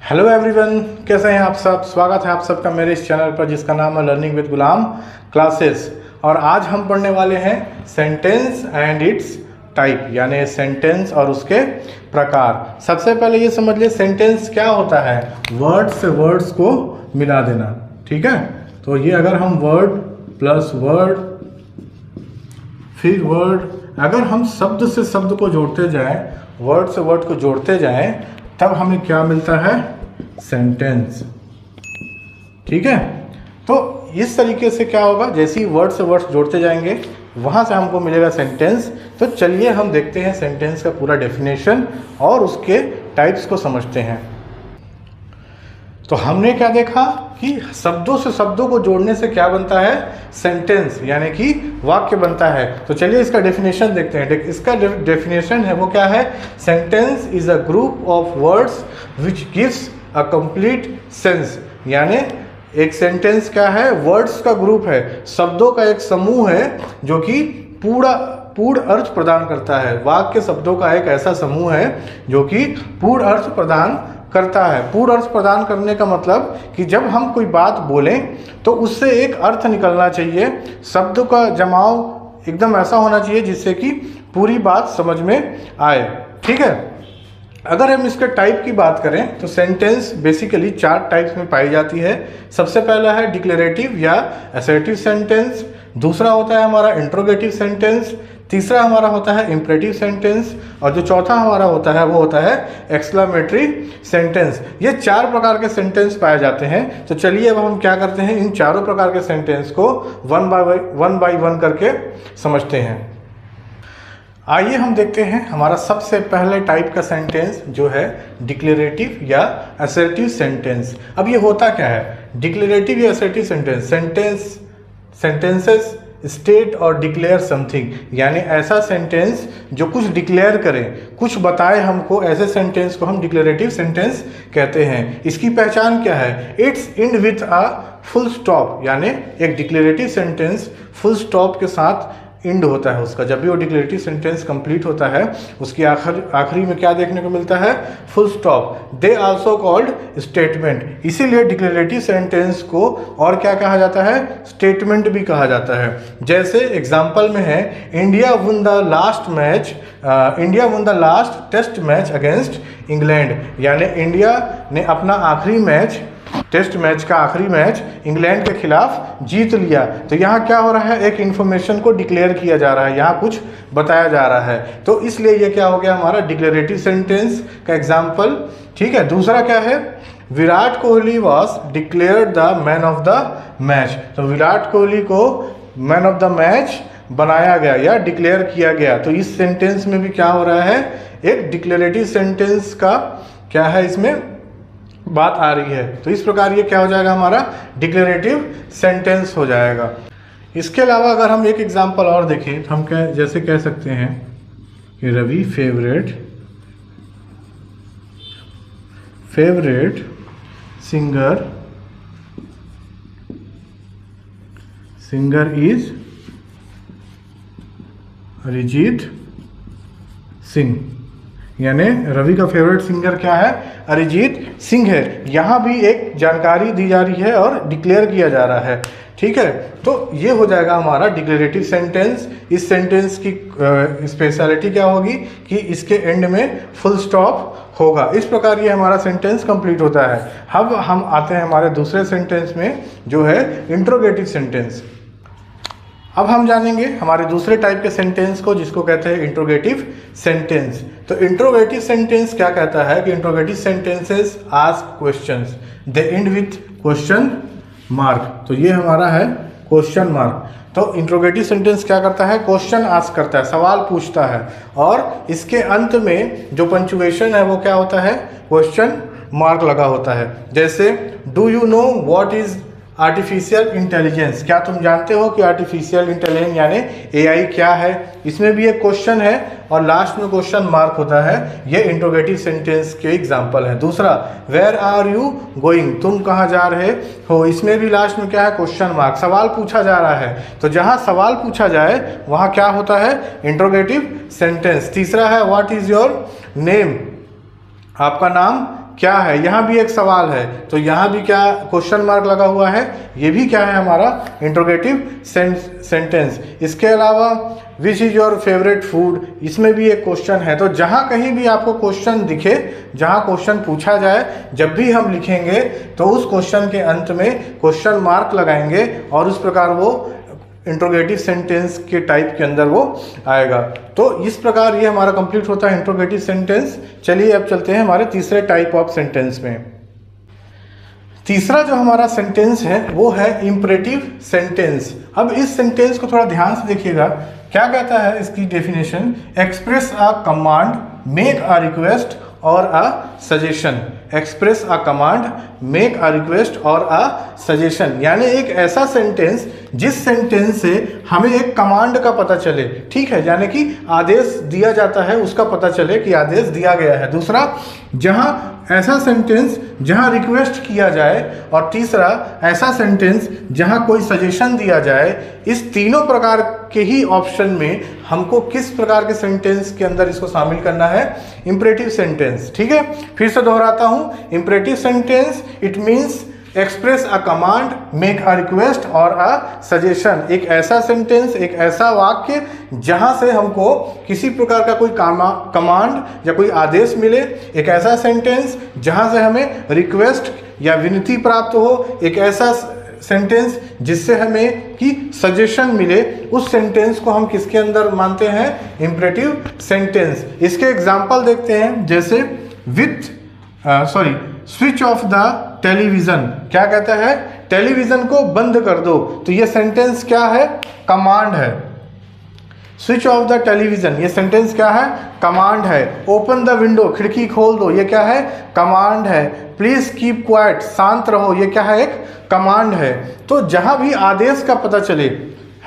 Hello everyone, कैसे हैं आप सब। स्वागत है आप सबका मेरे इस चैनल पर जिसका नाम है लर्निंग विद गुलाम क्लासेस। और आज हम पढ़ने वाले हैं सेंटेंस एंड इट्स टाइप, यानी सेंटेंस और उसके प्रकार। सबसे पहले ये समझ लिए सेंटेंस क्या होता है। वर्ड से वर्ड्स को मिला देना, ठीक है। तो ये अगर हम वर्ड प्लस वर्ड फिर वर्ड, अगर हम शब्द से शब्द को जोड़ते जाएं, वर्ड से वर्ड को जोड़ते जाएं, तब हमें क्या मिलता है, सेंटेंस, ठीक है। तो इस तरीके से क्या होगा, जैसे ही वर्ड से वर्ड जोड़ते जाएंगे वहां से हमको मिलेगा सेंटेंस। तो चलिए हम देखते हैं सेंटेंस का पूरा डेफिनेशन और उसके टाइप्स को समझते हैं। तो हमने क्या देखा कि शब्दों से शब्दों को जोड़ने से क्या बनता है, सेंटेंस, यानी कि वाक्य बनता है। तो चलिए इसका डेफिनेशन देखते हैं। इसका डेफिनेशन है वो क्या है, sentence is a group of words which gives a complete sense. यानी एक सेंटेंस क्या है, वर्ड्स का ग्रुप है, शब्दों का एक समूह है जो कि पूर्ण अर्थ प्रदान करता है। वाक्य शब्दों का एक ऐसा समूह है जो कि पूर्ण अर्थ प्रदान करता है। पूर्ण अर्थ प्रदान करने का मतलब कि जब हम कोई बात बोलें तो उससे एक अर्थ निकलना चाहिए, शब्द का जमाव एकदम ऐसा होना चाहिए जिससे कि पूरी बात समझ में आए, ठीक है। अगर हम इसके टाइप की बात करें तो सेंटेंस बेसिकली 4 टाइप्स में पाई जाती है। सबसे पहला है डिक्लेरेटिव या असर्टिव सेंटेंस, दूसरा होता है हमारा इंट्रोगेटिव सेंटेंस, तीसरा हमारा होता है इंपरेटिव सेंटेंस, और जो चौथा हमारा होता है वो होता है एक्सक्लेमेटरी सेंटेंस। ये 4 प्रकार के सेंटेंस पाए जाते हैं। तो चलिए अब हम क्या करते हैं, इन चारों प्रकार के सेंटेंस को वन बाय वन करके समझते हैं। आइए हम देखते हैं हमारा सबसे पहले टाइप का सेंटेंस जो है डिक्लेरेटिव या असर्टिव सेंटेंस। अब ये होता क्या है, डिक्लेरेटिव या असर्टिव सेंटेंसेस स्टेट और डिक्लेयर समथिंग, यानी ऐसा सेंटेंस जो कुछ डिक्लेयर करे, कुछ बताए हमको, ऐसे सेंटेंस को हम डिक्लेरेटिव सेंटेंस कहते हैं। इसकी पहचान क्या है, it's and with a full stop, यानी एक डिक्लेरेटिव सेंटेंस फुल स्टॉप के साथ इंड होता है उसका। जब भी वो डिक्लेरेटिव सेंटेंस कंप्लीट होता है उसकी आखिरी में क्या देखने को मिलता है, full stop. They also called statement, इसीलिए डिक्लेरेटिव सेंटेंस को और क्या कहा जाता है, स्टेटमेंट भी कहा जाता है। जैसे एग्जांपल में है, India won the last test match against England, यानी इंडिया ने अपना आखिरी मैच, टेस्ट मैच का आखिरी मैच इंग्लैंड के खिलाफ जीत लिया। तो यहाँ क्या हो रहा है, एक इन्फॉर्मेशन को डिक्लेयर किया जा रहा है, यहाँ कुछ बताया जा रहा है। तो इसलिए ये क्या हो गया हमारा डिक्लेरेटिव सेंटेंस का एग्जाम्पल, ठीक है। दूसरा क्या है, Virat Kohli was declared the man of the match. तो विराट कोहली को मैन ऑफ द मैच बनाया गया या डिक्लेयर किया गया। तो इस सेंटेंस में भी क्या हो रहा है, एक डिक्लेरेटिव सेंटेंस का क्या है, इसमें बात आ रही है। तो इस प्रकार ये क्या हो जाएगा, हमारा डिक्लेरेटिव सेंटेंस हो जाएगा। इसके अलावा अगर हम एक एग्जांपल और देखें तो हम जैसे कह सकते हैं कि Ravi favourite singer is Arijit Singh, यानी रवि का फेवरेट सिंगर क्या है, अरिजीत सिंह है। यहाँ भी एक जानकारी दी जा रही है और डिक्लेयर किया जा रहा है, ठीक है। तो ये हो जाएगा हमारा डिक्लेरेटिव सेंटेंस। इस सेंटेंस की स्पेशलिटी क्या होगी कि इसके एंड में फुल स्टॉप होगा। इस प्रकार ये हमारा सेंटेंस कंप्लीट होता है। अब हम आते हैं हमारे दूसरे सेंटेंस में जो है इंट्रोगेटिव सेंटेंस। अब हम जानेंगे हमारे दूसरे टाइप के सेंटेंस को जिसको कहते हैं इंट्रोगेटिव सेंटेंस। तो इंट्रोगेटिव सेंटेंस क्या कहता है कि interrogative sentences ask questions, they end with question mark. तो ये हमारा है क्वेश्चन मार्क। तो इंट्रोगेटिव सेंटेंस क्या करता है, क्वेश्चन आस्क करता है, सवाल पूछता है, और इसके अंत में जो पंक्चुएशन है वो क्या होता है, क्वेश्चन मार्क लगा होता है। जैसे do you know what is artificial intelligence, क्या तुम जानते हो कि आर्टिफिशियल इंटेलिजेंस यानी एआई क्या है। इसमें भी एक क्वेश्चन है और लास्ट में क्वेश्चन मार्क होता है। ये इंट्रोगेटिव सेंटेंस के एग्जांपल है। दूसरा, वेयर आर यू गोइंग, तुम कहाँ जा रहे हो, इसमें भी लास्ट में क्या है, क्वेश्चन मार्क, सवाल पूछा जा रहा है। तो जहाँ सवाल पूछा जाए वहाँ क्या होता है, इंट्रोगेटिव सेंटेंस। तीसरा है व्हाट इज योर नेम, आपका नाम क्या है, यहाँ भी एक सवाल है, तो यहाँ भी क्या क्वेश्चन मार्क लगा हुआ है, ये भी क्या है हमारा इंट्रोगेटिव सेंटेंस। इसके अलावा which is your favourite food, इसमें भी एक क्वेश्चन है। तो जहाँ कहीं भी आपको क्वेश्चन दिखे, जहाँ क्वेश्चन पूछा जाए, जब भी हम लिखेंगे तो उस क्वेश्चन के अंत में क्वेश्चन मार्क लगाएंगे और उस प्रकार वो इंट्रोगेटिव सेंटेंस के टाइप के अंदर वो आएगा। तो इस प्रकार ये हमारा कंप्लीट होता है इंट्रोगेटिव सेंटेंस। चलिए अब चलते हैं हमारे तीसरे टाइप ऑफ सेंटेंस में। तीसरा जो हमारा सेंटेंस है वो है इंपरेटिव सेंटेंस। अब इस सेंटेंस को थोड़ा ध्यान से देखिएगा, क्या कहता है इसकी definition, express a command, make a request और a suggestion. Express a command, make a request और अ सजेशन, यानी एक ऐसा सेंटेंस जिस सेंटेंस से हमें एक कमांड का पता चले, ठीक है, यानी कि आदेश दिया जाता है उसका पता चले कि आदेश दिया गया है। दूसरा, जहां ऐसा सेंटेंस जहां रिक्वेस्ट किया जाए, और तीसरा ऐसा सेंटेंस जहां कोई सजेशन दिया जाए। इस तीनों प्रकार के ही ऑप्शन में हमको किस प्रकार के सेंटेंस के अंदर इसको शामिल करना है, इंपरेटिव सेंटेंस। ठीक है, फिर से दोहराता हूं, imperative sentence it means express a command, make a request और अ सजेशन। एक ऐसा सेंटेंस, एक ऐसा वाक्य जहां से हमको किसी प्रकार का कोई कमांड या कोई आदेश मिले, एक ऐसा सेंटेंस जहां से हमें रिक्वेस्ट या विनती प्राप्त हो, एक ऐसा सेंटेंस जिससे हमें कि सजेशन मिले, उस सेंटेंस को हम किसके अंदर मानते हैं, इंपरेटिव सेंटेंस। इसके एग्जाम्पल देखते हैं, जैसे स्विच ऑफ द टेलीविजन, क्या कहता है, टेलीविजन को बंद कर दो। तो ये सेंटेंस क्या है, कमांड है। स्विच ऑफ द टेलीविजन, ये सेंटेंस क्या है, कमांड है। ओपन द विंडो, खिड़की खोल दो, ये क्या है, कमांड है। प्लीज कीप क्वाइट, शांत रहो, ये क्या है, एक कमांड है। तो जहां भी आदेश का पता चले,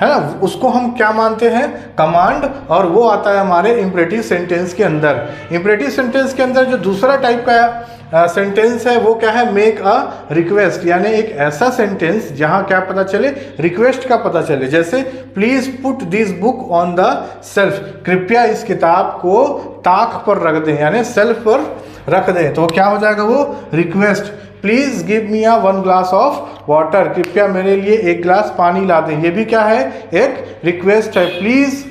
है ना, उसको हम क्या मानते हैं, कमांड, और वो आता है हमारे इंपरेटिव सेंटेंस के अंदर। इंपरेटिव सेंटेंस के अंदर जो दूसरा टाइप का सेंटेंस है वो क्या है, मेक अ रिक्वेस्ट, यानी एक ऐसा सेंटेंस जहां क्या पता चले, रिक्वेस्ट का पता चले। जैसे please put this book on the self, कृपया इस किताब को ताक पर रख दें, यानी सेल्फ पर रख दें। तो क्या हो जाएगा वो, request. Please give me a 1 glass of water, कृपया मेरे लिए 1 ग्लास पानी ला दें, ये भी क्या है, एक रिक्वेस्ट है। प्लीज,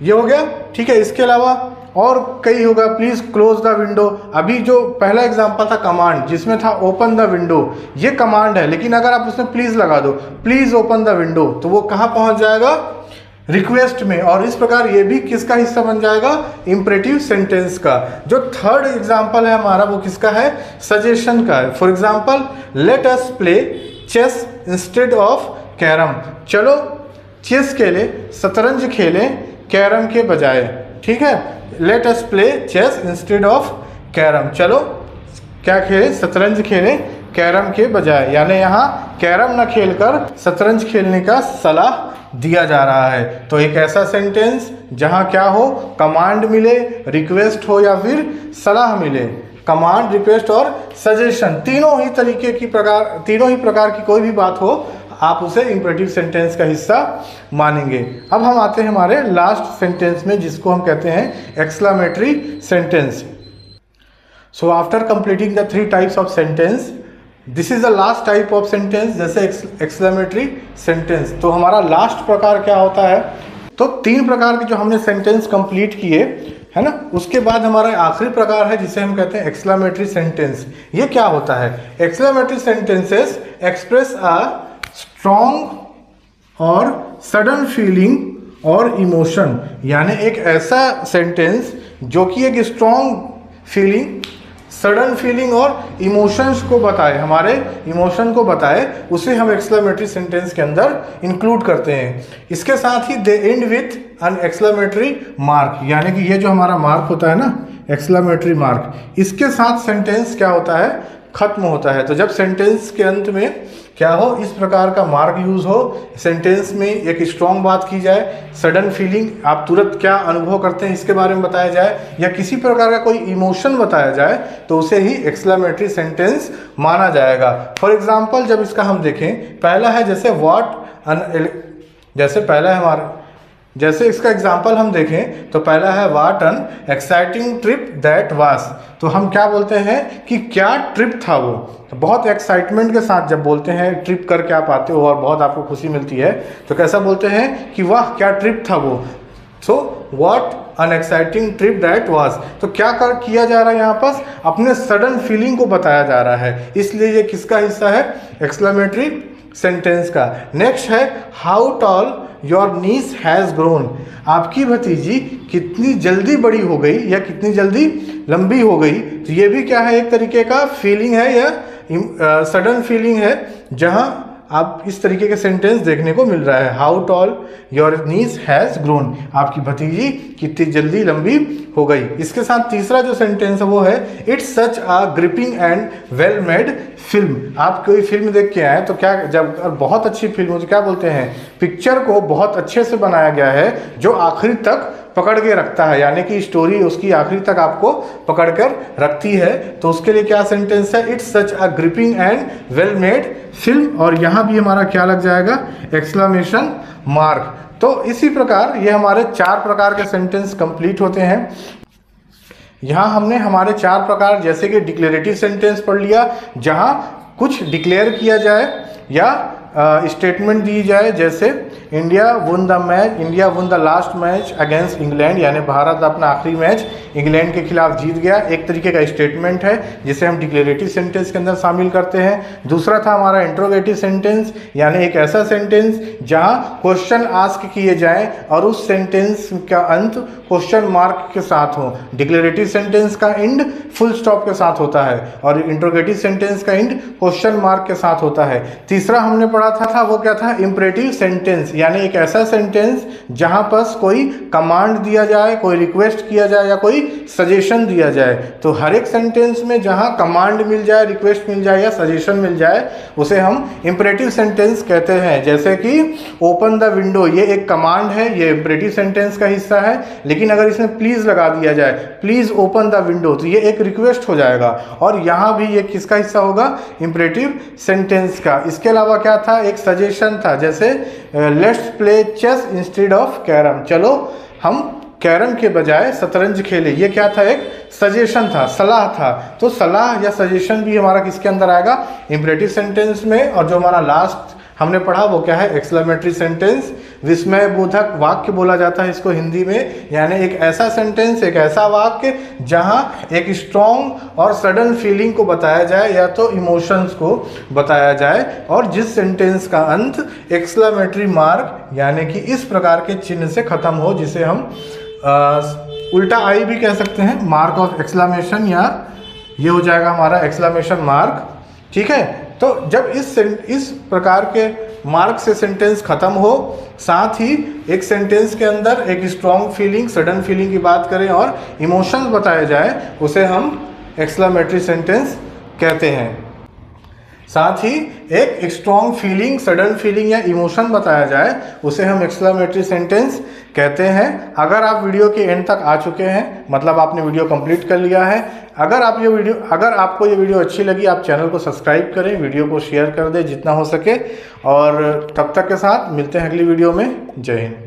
ये हो गया, ठीक है। इसके अलावा और कई होगा, प्लीज क्लोज द विंडो। अभी जो पहला एग्जांपल था कमांड, जिसमें था ओपन द विंडो, ये कमांड है, लेकिन अगर आप उसमें प्लीज लगा दो, प्लीज ओपन द विंडो, तो वो कहाँ पहुंच जाएगा, रिक्वेस्ट में। और इस प्रकार ये भी किसका हिस्सा बन जाएगा, इंपरेटिव सेंटेंस का। जो थर्ड एग्जांपल है हमारा वो किसका है, सजेशन का है। For example, let us play chess instead of carrom, चलो चेस खेलें, शतरंज खेलें कैरम के बजाय, ठीक है। Let us play chess instead of carrom, चलो क्या खेलें, शतरंज खेलें कैरम के बजाय, यानी यहाँ कैरम न खेलकर शतरंज खेलने का सलाह दिया जा रहा है। तो एक ऐसा सेंटेंस जहाँ क्या हो, कमांड मिले, रिक्वेस्ट हो या फिर सलाह मिले, कमांड, रिक्वेस्ट और सजेशन, तीनों ही प्रकार की कोई भी बात हो, आप उसे इंपरेटिव सेंटेंस का हिस्सा मानेंगे। अब हम आते हैं हमारे लास्ट सेंटेंस में, जिसको हम कहते हैं exclamatory sentence. So after completing the 3 types of sentence, this is the last type of sentence, जैसे एक्सक्लेमेटरी सेंटेंस। तो हमारा लास्ट प्रकार क्या होता है, तो 3 प्रकार के जो हमने सेंटेंस कंप्लीट किए, है ना, उसके बाद हमारा आखिरी प्रकार है जिसे हम कहते हैं एक्सक्लेमेटरी सेंटेंस। ये क्या होता है, exclamatory sentences express a strong और सडन फीलिंग और इमोशन, यानी एक ऐसा सेंटेंस जो कि एक स्ट्रॉन्ग फीलिंग, सडन फीलिंग और इमोशंस को बताए, हमारे इमोशन को बताए, उसे हम एक्सक्लेमेटरी सेंटेंस के अंदर इंक्लूड करते हैं। इसके साथ ही they end with an exclamatory mark, यानी कि ये जो हमारा मार्क होता है ना, एक्सक्लेमेटरी मार्क, इसके साथ सेंटेंस क्या होता है, खत्म होता है। तो जब सेंटेंस के अंत में क्या हो, इस प्रकार का मार्क यूज हो, सेंटेंस में एक स्ट्रॉन्ग बात की जाए, सडन फीलिंग, आप तुरंत क्या अनुभव करते हैं इसके बारे में बताया जाए, या किसी प्रकार का कोई इमोशन बताया जाए, तो उसे ही एक्सक्लेमेटरी सेंटेंस माना जाएगा। फॉर एग्जाम्पल, जब इसका हम देखें, पहला है जैसे व्हाट, जैसे पहला है हमारा जैसे इसका एग्जांपल हम देखें तो पहला है what an exciting trip that was. तो हम क्या बोलते हैं कि क्या ट्रिप था वो। तो बहुत एक्साइटमेंट के साथ जब बोलते हैं ट्रिप करके आप आते हो और बहुत आपको खुशी मिलती है तो कैसा बोलते हैं कि वाह क्या ट्रिप था वो। So what an exciting trip that was. तो क्या किया जा रहा है यहाँ पर, अपने सडन फीलिंग को बताया जा रहा है, इसलिए ये किसका हिस्सा है, एक्सक्लेमेटरी सेंटेंस का। नेक्स्ट है how tall your niece has grown. आपकी भतीजी कितनी जल्दी बड़ी हो गई या कितनी जल्दी लंबी हो गई। तो ये भी क्या है, एक तरीके का फीलिंग है या सडन फीलिंग है, जहां आप इस तरीके के सेंटेंस देखने को मिल रहा है। How tall your niece has grown, आपकी भतीजी कितनी जल्दी लंबी हो गई। इसके साथ तीसरा जो सेंटेंस है वो है it's such a gripping and well made film. आप कोई फिल्म देख के आए तो क्या, जब बहुत अच्छी फिल्म हो तो क्या बोलते हैं, पिक्चर को बहुत अच्छे से बनाया गया है जो आखिरी तक पकड़ के रखता है, यानी कि स्टोरी उसकी आखिरी तक आपको पकड़ कर रखती है। तो उसके लिए क्या सेंटेंस है, it's such a gripping and well made film. और यहाँ भी हमारा क्या लग जाएगा, एक्सक्लेमेशन मार्क। तो इसी प्रकार ये हमारे 4 प्रकार के सेंटेंस कंप्लीट होते हैं। यहाँ हमने हमारे 4 प्रकार, जैसे कि डिक्लेरेटिव सेंटेंस पढ़ लिया जहाँ कुछ डिक्लेयर किया जाए या स्टेटमेंट दी जाए, जैसे India won the match, India won the last match against England, यानी भारत अपना आखिरी मैच इंग्लैंड के खिलाफ जीत गया, एक तरीके का स्टेटमेंट है जिसे हम डिक्लेरेटिव सेंटेंस के अंदर शामिल करते हैं। दूसरा था हमारा इंट्रोगेटिव सेंटेंस, यानी एक ऐसा सेंटेंस जहां क्वेश्चन आस्क किए जाएं और उस सेंटेंस का अंत क्वेश्चन मार्क के साथ हो। डिक्लेरेटिव सेंटेंस का एंड फुल स्टॉप के साथ होता है और इंट्रोगेटिव सेंटेंस का एंड क्वेश्चन मार्क के साथ होता है। तीसरा हमने पढ़ा था वो क्या था, इंपरेटिव सेंटेंस, यानी एक ऐसा सेंटेंस जहां पर कोई कमांड दिया जाए, कोई रिक्वेस्ट किया जाए या कोई सजेशन दिया जाए। तो हर एक सेंटेंस में जहां कमांड मिल जाए, रिक्वेस्ट मिल जाए या सजेशन मिल जाए उसे हम इंपरेटिव सेंटेंस कहते हैं। जैसे कि ओपन द विंडो, ये एक कमांड है, ये इंपरेटिव सेंटेंस का हिस्सा है, लेकिन अगर इसमें प्लीज लगा दिया जाए, प्लीज ओपन द विंडो, तो ये एक रिक्वेस्ट हो जाएगा और यहां भी ये किसका हिस्सा होगा, इंपरेटिव सेंटेंस का। इसके अलावा क्या था, एक सजेशन था, जैसे let's play chess instead of carrom, चलो हम कैरम के बजाय शतरंज खेले, ये क्या था, एक सजेशन था, सलाह था। तो सलाह या सजेशन भी हमारा किसके अंदर आएगा, इंपरेटिव सेंटेंस में। और जो हमारा लास्ट हमने पढ़ा वो क्या है, एक्सक्लेमेटरी सेंटेंस। विस्मय बोधक वाक्य बोला जाता है इसको हिंदी में, यानी एक ऐसा सेंटेंस, एक ऐसा वाक्य जहां एक स्ट्रॉन्ग और सडन फीलिंग को बताया जाए या तो इमोशंस को बताया जाए, और जिस सेंटेंस का अंत एक्सक्लेमेटरी मार्क यानी कि इस प्रकार के चिन्ह से खत्म हो, जिसे हम उल्टा आई भी कह सकते हैं, मार्क ऑफ एक्सक्लेमेशन, या ये हो जाएगा हमारा एक्सक्लेमेशन मार्क। ठीक है, तो जब इस प्रकार के मार्क से सेंटेंस खत्म हो, साथ ही एक सेंटेंस के अंदर एक स्ट्रॉन्ग फीलिंग, सडन फीलिंग की बात करें और इमोशंस बताए जाए, उसे हम एक्सक्लेमेटरी सेंटेंस कहते हैं। साथ ही एक स्ट्रॉन्ग फीलिंग, सडन फीलिंग या इमोशन बताया जाए, उसे हम एक्सक्लेमेटरी सेंटेंस कहते हैं। अगर आप वीडियो के एंड तक आ चुके हैं, मतलब आपने वीडियो कंप्लीट कर लिया है। अगर आपको ये वीडियो अच्छी लगी, आप चैनल को सब्सक्राइब करें, वीडियो को शेयर कर दें जितना हो सके, और तब तक के साथ मिलते हैं अगली वीडियो में। जय हिंद।